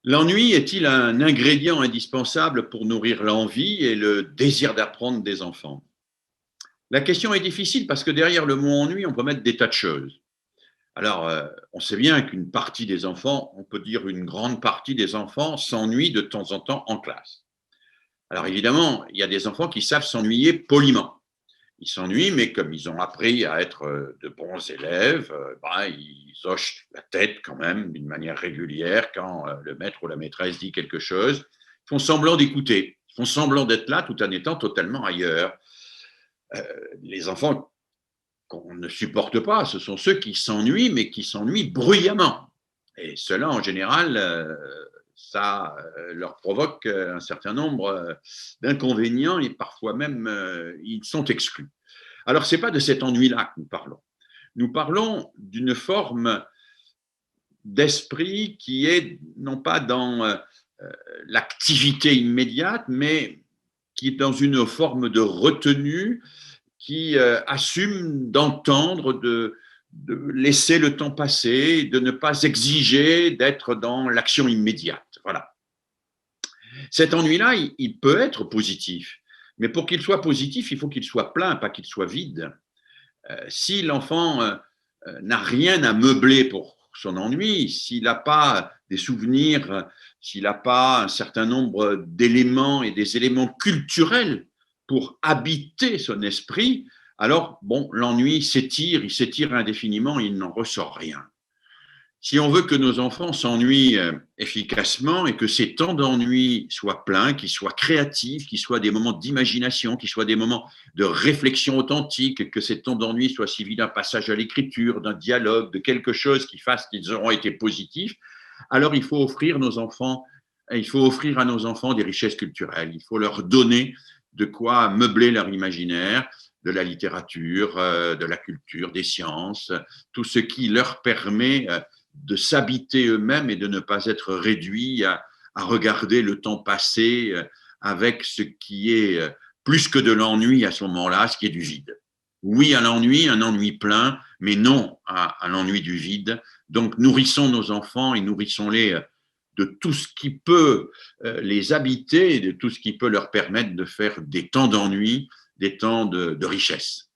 L'ennui est-il un ingrédient indispensable pour nourrir l'envie et le désir d'apprendre des enfants? La question est difficile parce que derrière le mot ennui, on peut mettre des tas de choses. Alors, on sait bien qu'une partie des enfants, on peut dire une grande partie des enfants, s'ennuient de temps en temps en classe. Alors évidemment, il y a des enfants qui savent s'ennuyer poliment. Ils s'ennuient, mais comme ils ont appris à être de bons élèves, ils hochent la tête quand même d'une manière régulière quand le maître ou la maîtresse dit quelque chose. Ils font semblant d'écouter, ils font semblant d'être là tout en étant totalement ailleurs. Euh, les enfants qu'on ne supporte pas, ce sont ceux qui s'ennuient, mais qui s'ennuient bruyamment. Et cela, en général, ça leur provoque un certain nombre d'inconvénients et parfois même ils sont exclus. Alors, ce n'est pas de cet ennui-là que nous parlons. Nous parlons d'une forme d'esprit qui est non pas dans l'activité immédiate, mais qui est dans une forme de retenue qui assume d'entendre, de laisser le temps passer, de ne pas exiger d'être dans l'action immédiate. Voilà. Cet ennui-là, il peut être positif, mais pour qu'il soit positif, il faut qu'il soit plein, pas qu'il soit vide. Si l'enfant n'a rien à meubler pour son ennui, s'il n'a pas des souvenirs, s'il n'a pas un certain nombre d'éléments et des éléments culturels pour habiter son esprit, alors bon, l'ennui s'étire, il s'étire indéfiniment, il n'en ressort rien. Si on veut que nos enfants s'ennuient efficacement et que ces temps d'ennui soient pleins, qu'ils soient créatifs, qu'ils soient des moments d'imagination, qu'ils soient des moments de réflexion authentique, que ces temps d'ennui soient suivis d'un passage à l'écriture, d'un dialogue, de quelque chose qui fasse qu'ils auront été positifs, alors il faut offrir à nos enfants des richesses culturelles. Il faut leur donner de quoi meubler leur imaginaire, de la littérature, de la culture, des sciences, tout ce qui leur permet de s'habiter eux-mêmes et de ne pas être réduits à regarder le temps passer avec ce qui est plus que de l'ennui à ce moment-là, ce qui est du vide. Oui à l'ennui, un ennui plein, mais non à l'ennui du vide. Donc nourrissons nos enfants et nourrissons-les de tout ce qui peut les habiter et de tout ce qui peut leur permettre de faire des temps d'ennui, des temps de richesse.